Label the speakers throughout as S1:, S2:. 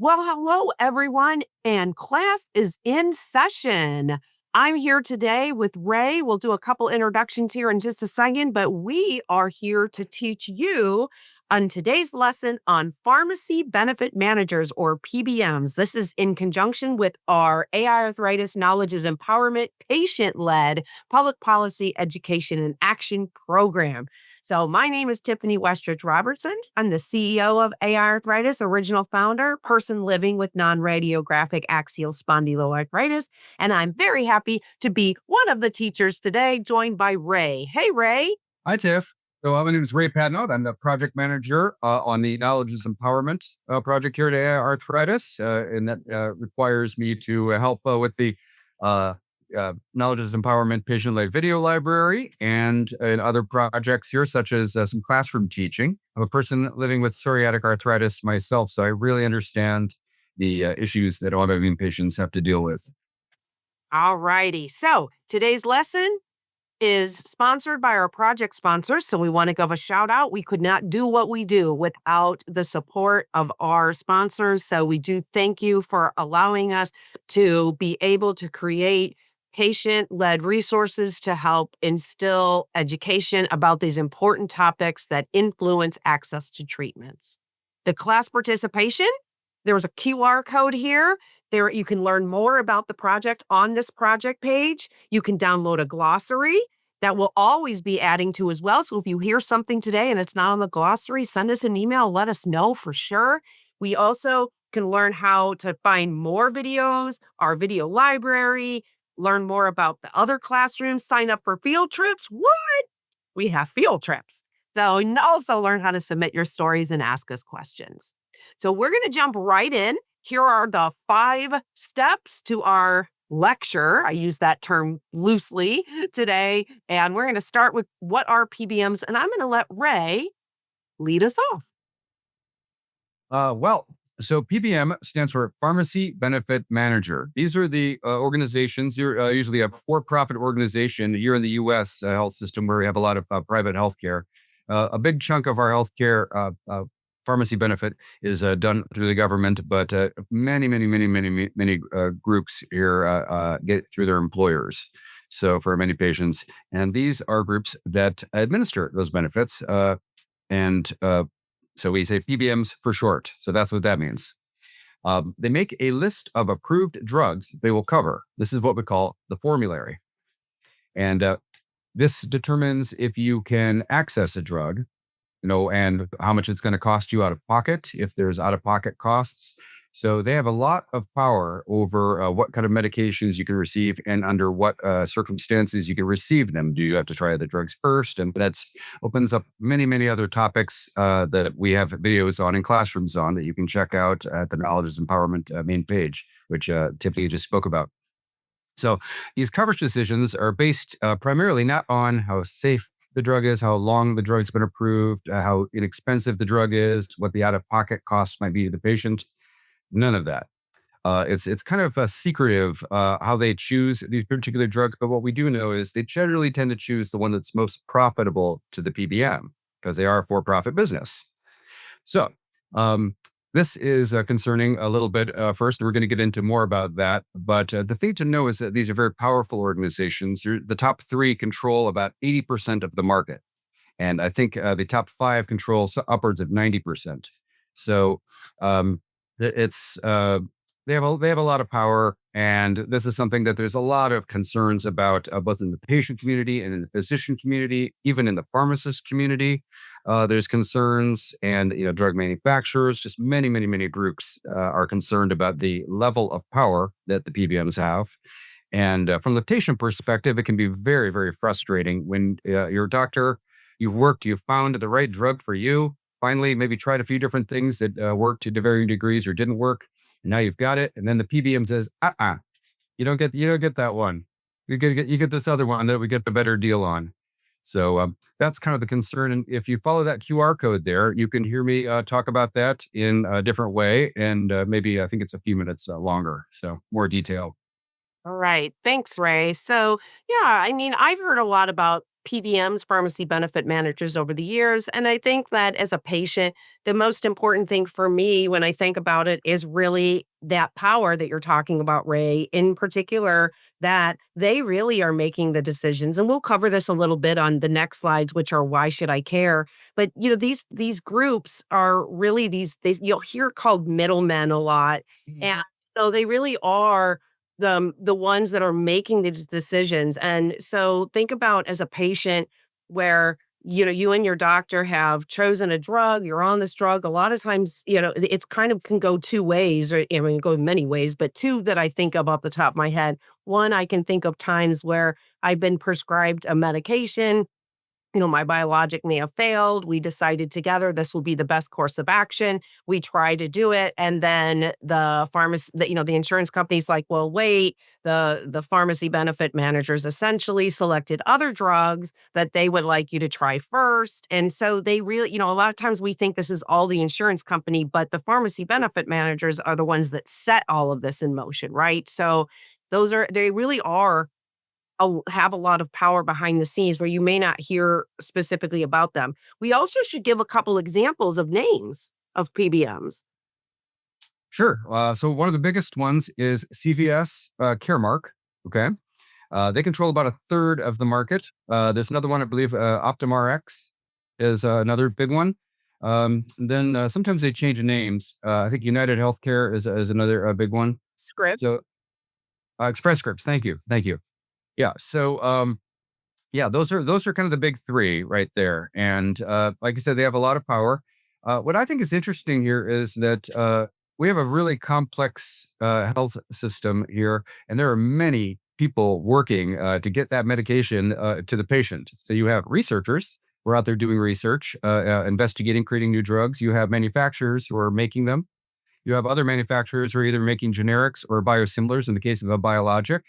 S1: Well, hello, everyone, and class is in session. I'm here today with Ray. We'll do a couple introductions here in just a second, but we are here to teach you on today's lesson on pharmacy benefit managers or PBMs. This is in conjunction with our AiArthritis Knowledge is Empowerment patient led public policy education and action program. So, my name is Tiffany Westridge Robertson. I'm the CEO of AiArthritis, original founder, person living with non-radiographic axial spondyloarthritis. And I'm very happy to be one of the teachers today, joined by Ray. Hey, Ray.
S2: Hi, Tiff. So my name is Ray Padnott. I'm the project manager on the Knowledge is Empowerment project here at Arthritis, and that requires me to help with the uh, Knowledge is Empowerment patient-led video library and other projects here, such as some classroom teaching. I'm a person living with psoriatic arthritis myself, so I really understand the issues that autoimmune patients have to deal with.
S1: All righty. So, today's lesson is sponsored by our project sponsors. So we want to give a shout out. We could not do what we do without the support of our sponsors. So we do thank you for allowing us to be able to create patient-led resources to help instill education about these important topics that influence access to treatments. The class participation, there was a QR code here. There, you can learn more about the project on this project page. You can download a glossary that will always be adding to as well. So if you hear something today and it's not on the glossary, send us an email, let us know for sure. We also can learn how to find more videos, our video library, learn more about the other classrooms, sign up for field trips. What? We have field trips. So, and also learn how to submit your stories and ask us questions. So we're going to jump right in. Here are the 5 steps to our lecture. I use that term loosely today. And we're going to start with what are PBMs. And I'm going to let Ray lead us off.
S2: So PBM stands for Pharmacy Benefit Manager. These are the organizations. You're usually a for-profit organization here in the U.S. Health system where we have a lot of private healthcare. A big chunk of our healthcare pharmacy benefit is done through the government, but many groups here get it through their employers. So for many patients, and these are groups that administer those benefits. And So we say PBMs for short. So that's what that means. They make a list of approved drugs they will cover. This is what we call the formulary. And this determines if you can access a drug, and how much it's going to cost you out of pocket, if there's out of pocket costs. So they have a lot of power over what kind of medications you can receive and under what circumstances you can receive them. Do you have to try the drugs first? And that opens up many other topics that we have videos on in classrooms on that you can check out at the Knowledge is Empowerment main page, which Tiffany just spoke about. So these coverage decisions are based primarily not on how safe the drug is, how long the drug's been approved, how inexpensive the drug is, what the out-of-pocket costs might be to the patient. None of that. It's kind of secretive how they choose these particular drugs, but what we do know is they generally tend to choose the one that's most profitable to the PBM because they are a for-profit business. So this is concerning a little bit. First, we're going to get into more about that. But the thing to know is that these are very powerful organizations. The top 3 control about 80% of the market. And I think the top 5 control upwards of 90%. So it's they have a lot of power, and this is something that there's a lot of concerns about, both in the patient community and in the physician community, even in the pharmacist community. There's concerns, and drug manufacturers, just many groups are concerned about the level of power that the PBMs have. And from the patient perspective, it can be very frustrating when your doctor, you've found the right drug for you. Finally, maybe tried a few different things that worked to varying degrees or didn't work. And now you've got it. And then the PBM says, you don't get that one. You get this other one that we get the better deal on. So that's kind of the concern. And if you follow that QR code there, you can hear me talk about that in a different way. And maybe I think it's a few minutes longer. So more detail.
S1: All right. Thanks, Ray. So, yeah, I mean, I've heard a lot about PBMs, pharmacy benefit managers, over the years. And I think that as a patient, the most important thing for me when I think about it is really that power that you're talking about, Ray, in particular, that they really are making the decisions. And we'll cover this a little bit on the next slides, which are why should I care? But these groups are really these you'll hear called middlemen a lot.
S2: Mhm.
S1: And so they really are the ones that are making these decisions. And so think about as a patient where you and your doctor have chosen a drug, you're on this drug. A lot of times, it's kind of can go two ways, or I mean go many ways, but two that I think of off the top of my head. One, I can think of times where I've been prescribed a medication. My biologic may have failed. We decided together this will be the best course of action. We try to do it. And then the pharmacy, the insurance company's like, well, wait, the pharmacy benefit managers essentially selected other drugs that they would like you to try first. And so they really, a lot of times we think this is all the insurance company, but the pharmacy benefit managers are the ones that set all of this in motion, right? So they really are have a lot of power behind the scenes where you may not hear specifically about them. We also should give a couple examples of names of PBMs.
S2: Sure. So one of the biggest ones is CVS Caremark. Okay. They control about a third of the market. There's another one, I believe, OptumRx is another big one. And then sometimes they change the names. I think United Healthcare is another big one.
S1: Script.
S2: So Express Scripts. Thank you. Thank you. Yeah. So yeah, those are kind of the big three right there. And like I said, they have a lot of power. What I think is interesting here is that we have a really complex health system here, and there are many people working to get that medication to the patient. So you have researchers who are out there doing research, investigating, creating new drugs. You have manufacturers who are making them. You have other manufacturers who are either making generics or biosimilars in the case of a biologic,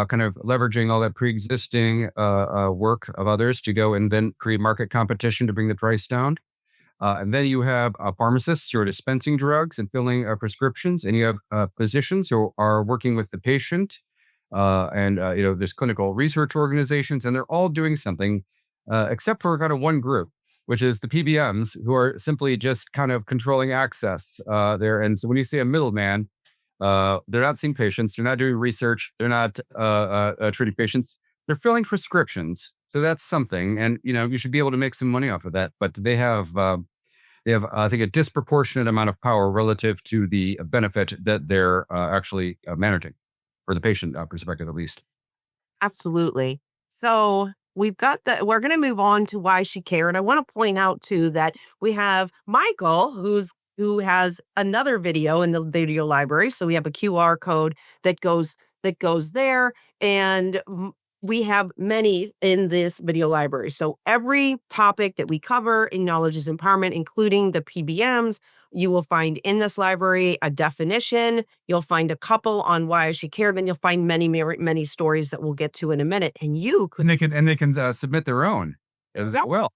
S2: kind of leveraging all that pre-existing work of others to go and then create market competition to bring the price down. And then you have pharmacists who are dispensing drugs and filling prescriptions, and you have physicians who are working with the patient. There's clinical research organizations, and they're all doing something, except for kind of one group, which is the PBMs, who are simply just kind of controlling access there. And so when you say a middleman, they're not seeing patients, they're not doing research, they're not treating patients, they're filling prescriptions. So that's something, and you should be able to make some money off of that. But they have, I think, a disproportionate amount of power relative to the benefit that they're actually managing, for the patient perspective, at least.
S1: Absolutely. So we're going to move on to why she cared. I want to point out too that we have Michael, who has another video in the video library. So we have a QR code that goes there, and we have many in this video library. So every topic that we cover in knowledge is empowerment, including the PBMs, you will find in this library a definition. You'll find a couple on why I should care. Then you'll find many stories that we'll get to in a minute. And you could
S2: And they can submit their own as
S1: Yep.
S2: well.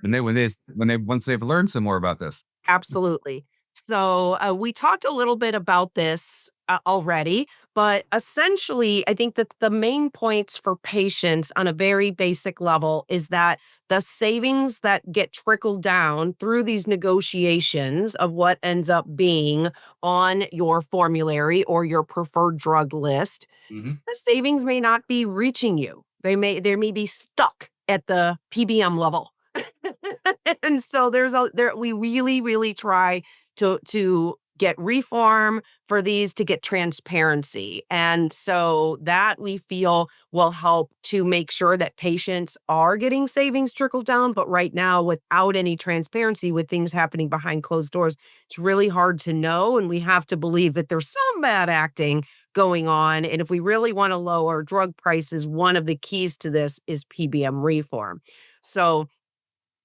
S2: When they once they've learned some more about this.
S1: Absolutely. So we talked a little bit about this already, but essentially, I think that the main points for patients on a very basic level is that the savings that get trickled down through these negotiations of what ends up being on your formulary or your preferred drug list,
S2: Mhm.
S1: the savings may not be reaching you. They may be stuck at the PBM level. And so we really, really try to get reform for these, to get transparency. And so that we feel will help to make sure that patients are getting savings trickled down. But right now, without any transparency, with things happening behind closed doors, it's really hard to know. And we have to believe that there's some bad acting going on. And if we really want to lower drug prices, one of the keys to this is PBM reform. So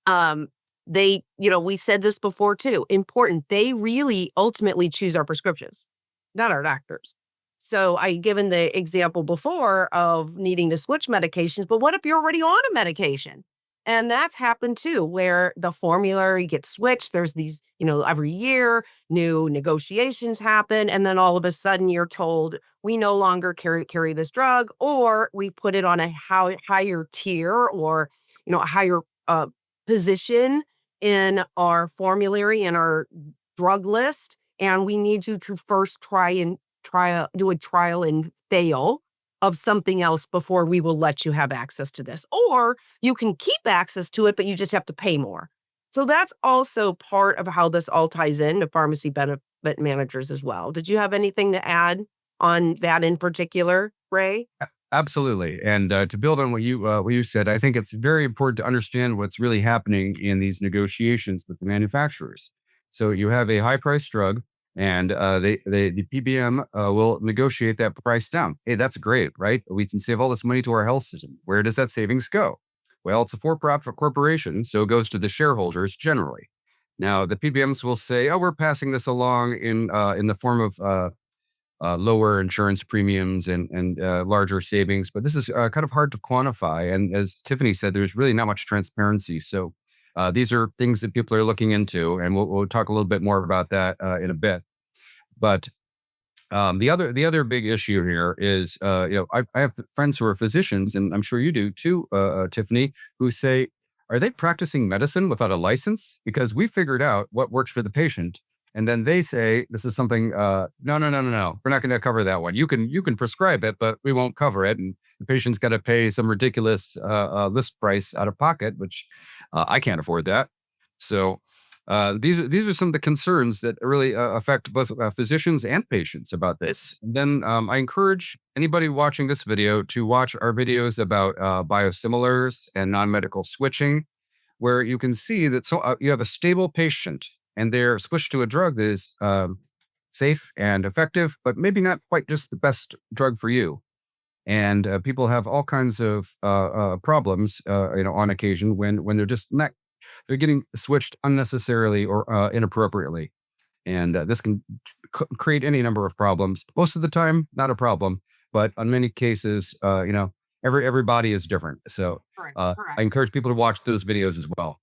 S1: um, we said this before too, important. They really ultimately choose our prescriptions, not our doctors. So I given the example before of needing to switch medications, but what if you're already on a medication? And that's happened too, where the formulary gets switched. There's these, every year, new negotiations happen. And then all of a sudden you're told we no longer carry this drug, or we put it on a higher tier, or, a higher uh, position in our formulary, in our drug list. And we need you to first do a trial and fail of something else before we will let you have access to this. Or you can keep access to it, but you just have to pay more. So that's also part of how this all ties into pharmacy benefit managers as well. Did you have anything to add on that in particular, Ray?
S2: Absolutely. And to build on what you said, I think it's very important to understand what's really happening in these negotiations with the manufacturers. So you have a high price drug, and the PBM will negotiate that price down. Hey, that's great, right? We can save all this money to our health system. Where does that savings go? Well, it's a for-profit corporation, so it goes to the shareholders generally. Now, the PBMs will say, "Oh, we're passing this along in the form of lower insurance premiums and larger savings." But this is kind of hard to quantify. And as Tiffany said, there's really not much transparency. So these are things that people are looking into, and we'll talk a little bit more about that in a bit. But the other big issue here is, I have friends who are physicians, and I'm sure you do too, Tiffany, who say, "Are they practicing medicine without a license? Because we figured out what works for the patient." And then they say, "This is something, no, no, no, no, no. We're not going to cover that one. You can prescribe it, but we won't cover it." And the patient's got to pay some ridiculous list price out of pocket, which I can't afford that. So these are some of the concerns that really affect both physicians and patients about this. And then I encourage anybody watching this video to watch our videos about biosimilars and non-medical switching, where you can see that you have a stable patient and they're switched to a drug that is safe and effective, but maybe not quite just the best drug for you. And people have all kinds of problems, on occasion when they're getting switched unnecessarily or inappropriately. And this can create any number of problems. Most of the time, not a problem, but on many cases, every body is different. So
S1: Correct.
S2: I
S1: Correct.
S2: encourage people to watch those videos as well.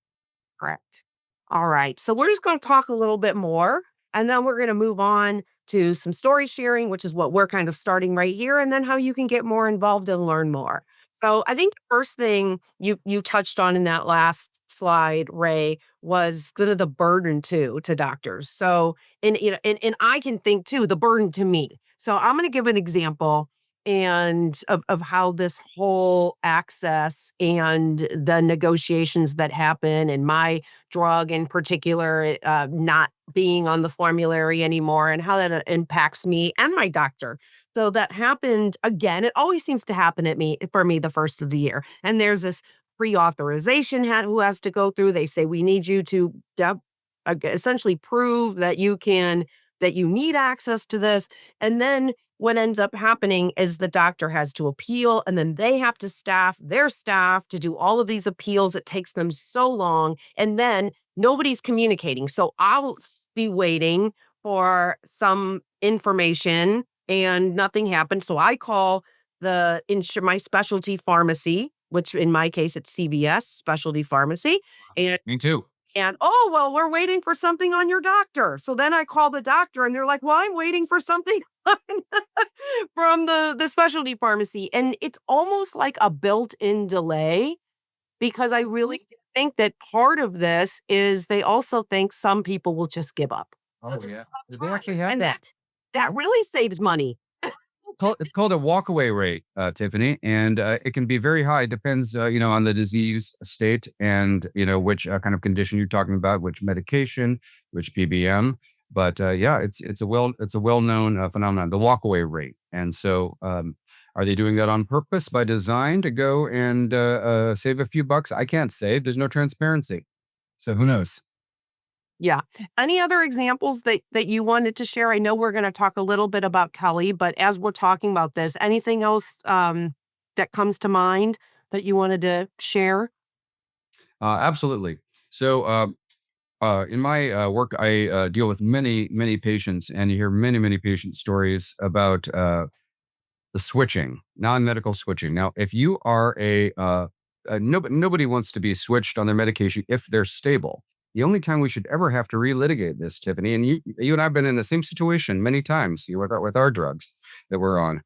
S1: Correct. All right. So we're just going to talk a little bit more, and then we're going to move on to some story sharing, which is what we're kind of starting right here, and then how you can get more involved and learn more. So I think the first thing you touched on in that last slide, Ray, was kind of the burden to doctors. So and I can think too, the burden to me. So I'm going to give an example and of how this whole access and the negotiations that happen, and my drug in particular, not being on the formulary anymore, and how that impacts me and my doctor. So that happened again. It always seems to happen for me the first of the year. And there's this pre-authorization who has to go through. They say we need you to essentially prove that you need access to this. And then what ends up happening is the doctor has to appeal, and then they have to staff their staff to do all of these appeals. It takes them so long. And then nobody's communicating. So I'll be waiting for some information and nothing happens. So I call my specialty pharmacy, which in my case, it's CVS specialty pharmacy. And
S2: Me too.
S1: oh, well, we're waiting for something on your doctor. So then I call the doctor and they're like, well, I'm waiting for something from the specialty pharmacy. And it's almost like a built-in delay, because I really think that part of this is they also think some people will just give up.
S2: Oh yeah, they actually have
S1: And
S2: that.
S1: that really saves money.
S2: It's called a walkaway rate, Tiffany, and it can be very high. Depends, on the disease state and which kind of condition you're talking about, which medication, which PBM. But yeah, it's a well known phenomenon, the walkaway rate. And so, are they doing that on purpose by design to go and save a few bucks? I can't say. There's no transparency, so who knows?
S1: Yeah. Any other examples that you wanted to share? I know we're going to talk a little bit about Kelly, but as we're talking about this, anything else that comes to mind that you wanted to share?
S2: Absolutely. So, in my work, I deal with many, many patients, and you hear many, many patient stories about the switching, non-medical switching. Now, if you are nobody wants to be switched on their medication if they're stable. The only time we should ever have to relitigate this, Tiffany, and you and I've been in the same situation many times with our drugs that we're on,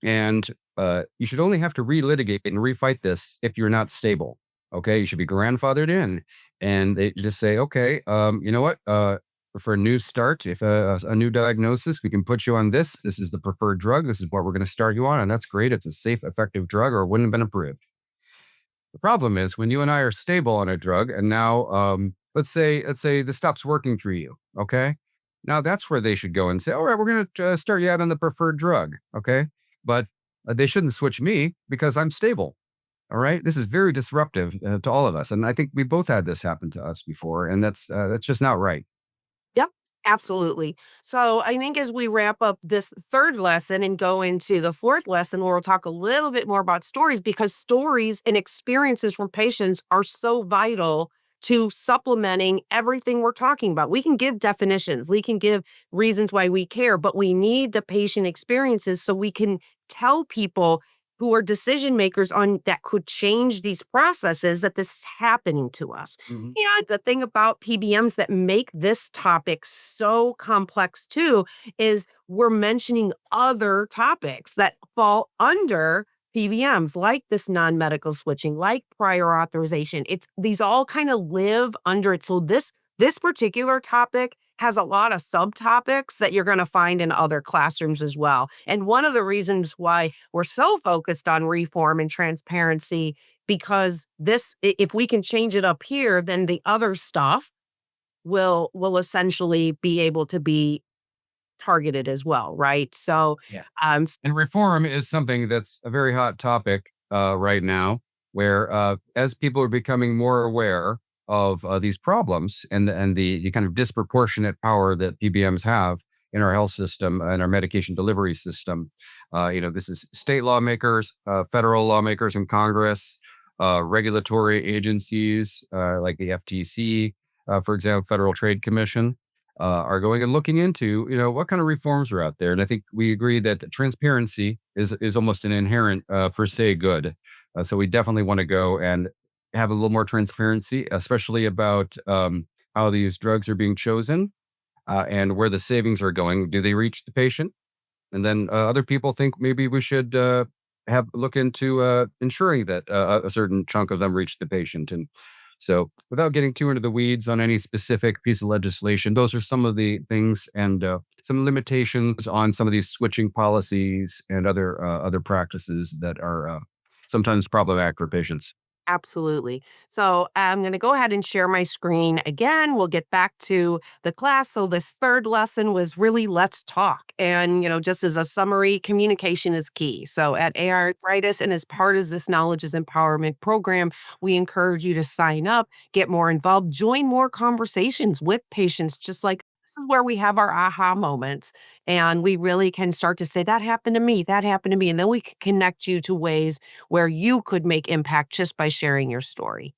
S2: and you should only have to relitigate and refight this if you're not stable. Okay, you should be grandfathered in, and they just say, okay, you know what? For a new start, if a new diagnosis, we can put you on this. This is the preferred drug. This is what we're going to start you on, and that's great. It's a safe, effective drug, or it wouldn't have been approved. The problem is when you and I are stable on a drug, and now let's say this stops working for you. Okay, now that's where they should go and say, all right, we're going to start you out on the preferred drug. Okay, but they shouldn't switch me because I'm stable. All right, this is very disruptive to all of us, and I think we both had this happen to us before, and that's just not right.
S1: Yep, absolutely. So I think as we wrap up this third lesson and go into the fourth lesson, where we'll talk a little bit more about stories, because stories and experiences from patients are so vital to supplementing everything we're talking about. We can give definitions, we can give reasons why we care, but we need the patient experiences so we can tell people who are decision makers on that could change these processes that this is happening to us.
S2: Mhm.
S1: Yeah, the thing about PBMs that make this topic so complex too is we're mentioning other topics that fall under PBMs, like this non-medical switching, like prior authorization. It's these all kind of live under it. So this particular topic has a lot of subtopics that you're going to find in other classrooms as well. And one of the reasons why we're so focused on reform and transparency, because if we can change it up here, then the other stuff will essentially be able to be targeted as well, right? So,
S2: Yeah.
S1: um,
S2: And reform is something that's a very hot topic right now, where as people are becoming more aware of these problems and the kind of disproportionate power that PBMs have in our health system and our medication delivery system. This is state lawmakers, federal lawmakers in Congress, regulatory agencies like the FTC, for example, Federal Trade Commission are going and looking into, what kind of reforms are out there. And I think we agree that transparency is almost an inherent per se good. So we definitely want to go and have a little more transparency, especially about how these drugs are being chosen and where the savings are going. Do they reach the patient? And then other people think maybe we should have look into ensuring that a certain chunk of them reach the patient. And so, without getting too into the weeds on any specific piece of legislation, those are some of the things and some limitations on some of these switching policies and other practices that are sometimes problematic for patients.
S1: Absolutely. So I'm going to go ahead and share my screen again. We'll get back to the class. So this third lesson was really let's talk. And, just as a summary, communication is key. So at AiArthritis and as part of this Knowledge is Empowerment program, we encourage you to sign up, get more involved, join more conversations with patients, just like this is where we have our aha moments. And we really can start to say, that happened to me, that happened to me. And then we can connect you to ways where you could make impact just by sharing your story.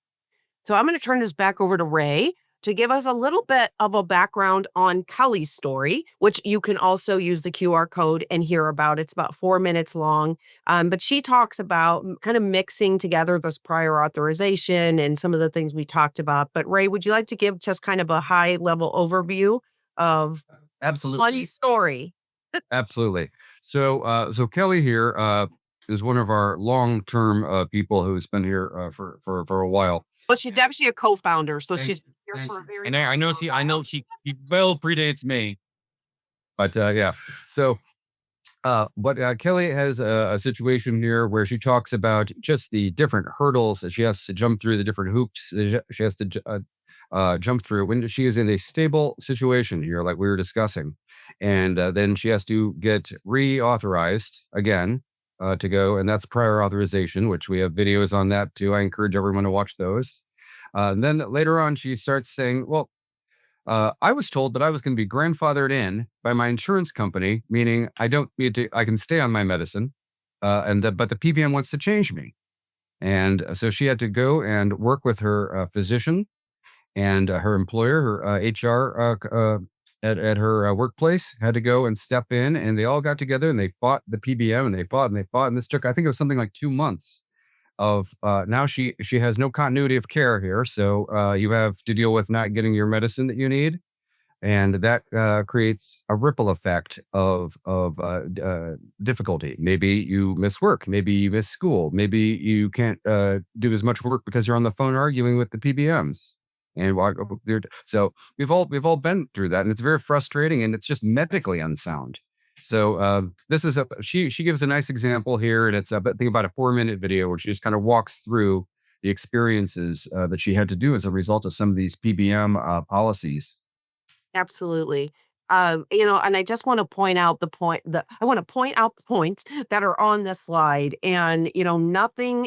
S1: So I'm going to turn this back over to Ray to give us a little bit of a background on Kelly's story, which you can also use the QR code and hear about. It's about 4 minutes long. But she talks about kind of mixing together this prior authorization and some of the things we talked about. But Ray, would you like to give just kind of a high level overview of
S2: Absolutely.
S1: Kelly's story?
S2: Absolutely. So Kelly here is one of our long-term people who's been here for a while.
S1: Well, she's actually a co-founder, so
S2: Thank
S1: she's
S2: you.
S1: here
S2: Thank
S1: for a
S2: you.
S1: very
S2: And
S1: long
S2: I know
S1: time.
S2: she well predates me. But yeah, so but Kelly has a situation here where she talks about just the different hurdles that she has to jump through, the different hoops that she has to jump through when she is in a stable situation here, like we were discussing. And then she has to get reauthorized again to go. And that's prior authorization, which we have videos on that too. I encourage everyone to watch those. And then later on, she starts saying, well, I was told that I was going to be grandfathered in by my insurance company, meaning I don't need to, I can stay on my medicine. But the PBM wants to change me. And so she had to go and work with her physician and her employer, her HR at her workplace, had to go and step in, and they all got together and they fought the PBM and they fought and they fought. And this took, I think it was something like 2 months of now she has no continuity of care here. So you have to deal with not getting your medicine that you need, and that creates a ripple effect of difficulty. Maybe you miss work, maybe you miss school, maybe you can't do as much work because you're on the phone arguing with the PBMs. And so we've all been through that, and it's very frustrating, and it's just medically unsound. So this is she gives a nice example here, and it's I think about a 4-minute video where she just kind of walks through the experiences that she had to do as a result of some of these PBM policies.
S1: Absolutely. And I just want to point out I want to point out the points that are on this slide. And, nothing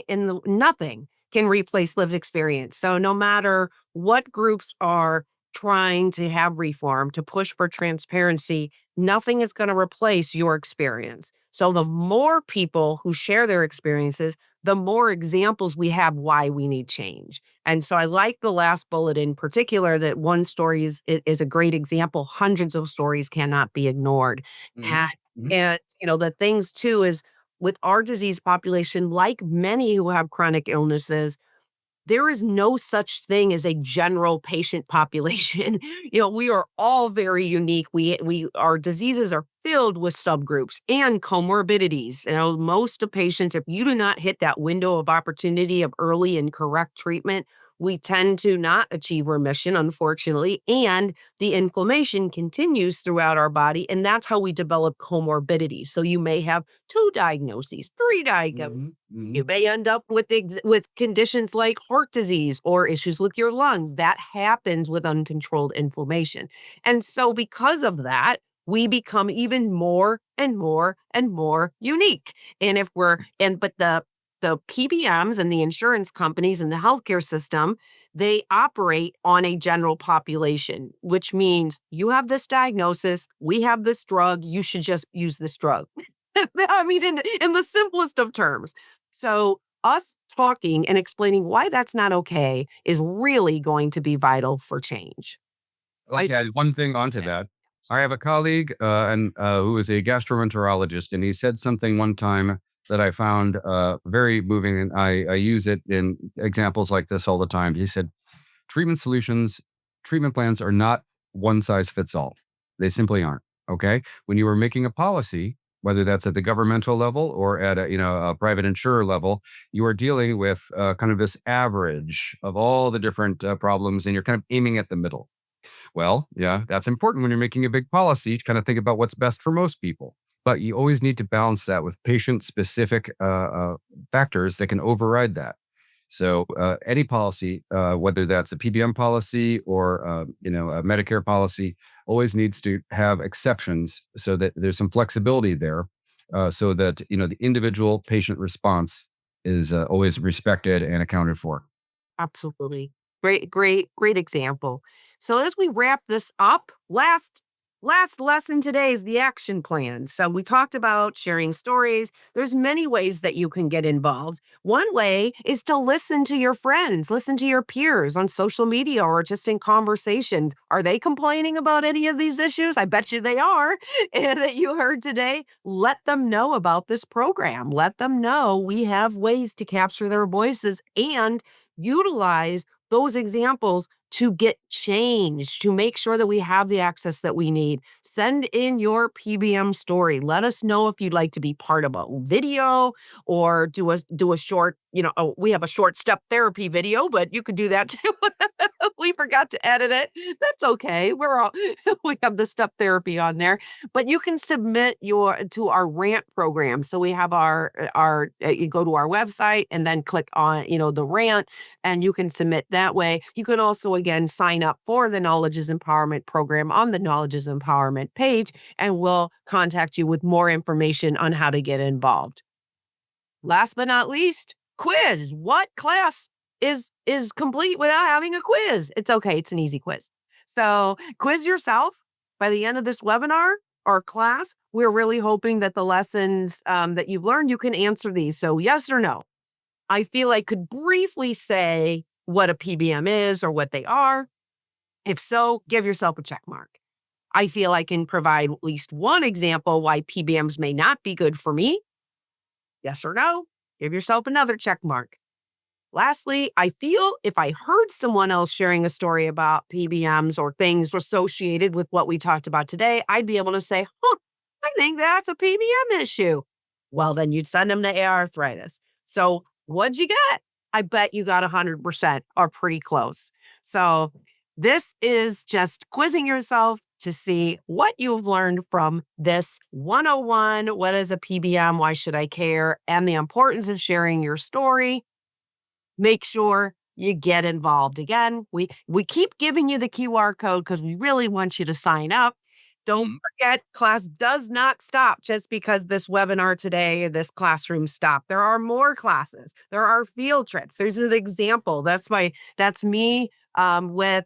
S1: can replace lived experience. So no matter what groups are trying to have reform, to push for transparency, nothing is going to replace your experience. So the more people who share their experiences, the more examples we have why we need change. And so I like the last bullet in particular, that one story is a great example. Hundreds of stories cannot be ignored.
S2: Mhm,
S1: And,
S2: mhm.
S1: the things too is with our disease population, like many who have chronic illnesses, there is no such thing as a general patient population. We are all very unique. Our diseases are filled with subgroups and comorbidities. Most of patients, if you do not hit that window of opportunity of early and correct treatment, we tend to not achieve remission, unfortunately, and the inflammation continues throughout our body, and that's how we develop comorbidities. So you may have two diagnoses, three diagnoses.
S2: Mhm,
S1: You
S2: mhm.
S1: may end up with conditions like heart disease or issues with your lungs. That happens with uncontrolled inflammation. And so because of that, we become even more and more and more unique. And if we're and but the PBMs and the insurance companies and the healthcare system, they operate on a general population, which means you have this diagnosis, we have this drug, you should just use this drug. I mean, in the simplest of terms. So, us talking and explaining why that's not okay is really going to be vital for change.
S2: I'd like
S1: I
S2: to add one thing onto that. I have a colleague and who is a gastroenterologist, and he said something one time that I found very moving, and I use it in examples like this all the time. He said, treatment solutions, treatment plans are not one size fits all. They simply aren't. Okay. When you are making a policy, whether that's at the governmental level or at a private insurer level, you are dealing with kind of this average of all the different problems, and you're kind of aiming at the middle. Well, yeah, that's important when you're making a big policy to kind of think about what's best for most people. But you always need to balance that with patient specific factors that can override that. So any policy, whether that's a PBM policy or a Medicare policy, always needs to have exceptions so that there's some flexibility there, so that the individual patient response is always respected and accounted for.
S1: Absolutely. Great, great, great example. So as we wrap this up, last lesson today is the action plan. So we talked about sharing stories. There's many ways that you can get involved. One way is to listen to your friends, listen to your peers on social media or just in conversations. Are they complaining about any of these issues? I bet you they are. And that you heard today, let them know about this program. Let them know we have ways to capture their voices and utilize those examples to get change, to make sure that we have the access that we need. Send in your PBM story. Let us know if you'd like to be part of a video or do a short, we have a short step therapy video, but you could do that too. We forgot to edit it. That's okay. We have the step therapy on there, but you can submit your to our rant program. So we have you go to our website and then click on, the rant, and you can submit that way. You can also, again, sign up for the Knowledge is Empowerment program on the Knowledge is Empowerment page, and we'll contact you with more information on how to get involved. Last but not least, quiz. What class is complete without having a quiz? It's okay. It's an easy quiz. So quiz yourself by the end of this webinar or class. We're really hoping that the lessons that you've learned, you can answer these. So yes or no. I feel I could briefly say what a PBM is or what they are. If so, give yourself a check mark. I feel I can provide at least one example why PBMs may not be good for me. Yes or no, give yourself another check mark. Lastly, I feel if I heard someone else sharing a story about PBMs or things associated with what we talked about today, I'd be able to say, huh, I think that's a PBM issue. Well, then you'd send them to AiArthritis. So what'd you get? I bet you got 100% or pretty close. So this is just quizzing yourself to see what you've learned from this 101. What is a PBM? Why should I care? And the importance of sharing your story. Make sure you get involved. Again, we keep giving you the QR code because we really want you to sign up. Don't
S2: Mhm.
S1: forget, class does not stop just because this webinar today, this classroom stopped. There are more classes. There are field trips. There's an example. That's me with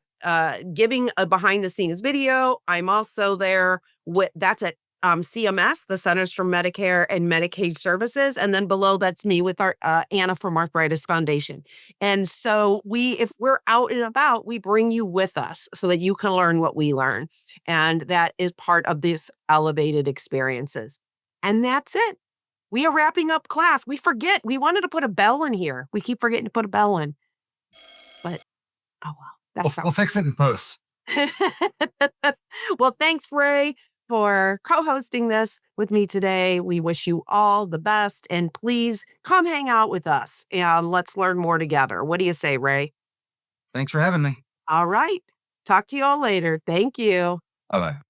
S1: giving a behind the scenes video. I'm also there with that's at CMS, the Centers for Medicare and Medicaid Services, and then below that's me with our Anna from Arthritis Foundation. And so if we're out and about, we bring you with us so that you can learn what we learn. And that is part of these elevated experiences. And that's it. We are wrapping up class. We forget. We wanted to put a bell in here. We keep forgetting to put a bell in. But oh well, that's
S3: We'll fix it in post.
S1: well, thanks, Ray, for co hosting this with me today. We wish you all the best. And please come hang out with us and let's learn more together. What do you say, Ray?
S3: Thanks for having me.
S1: All right. Talk to you all later. Thank you.
S3: Bye bye.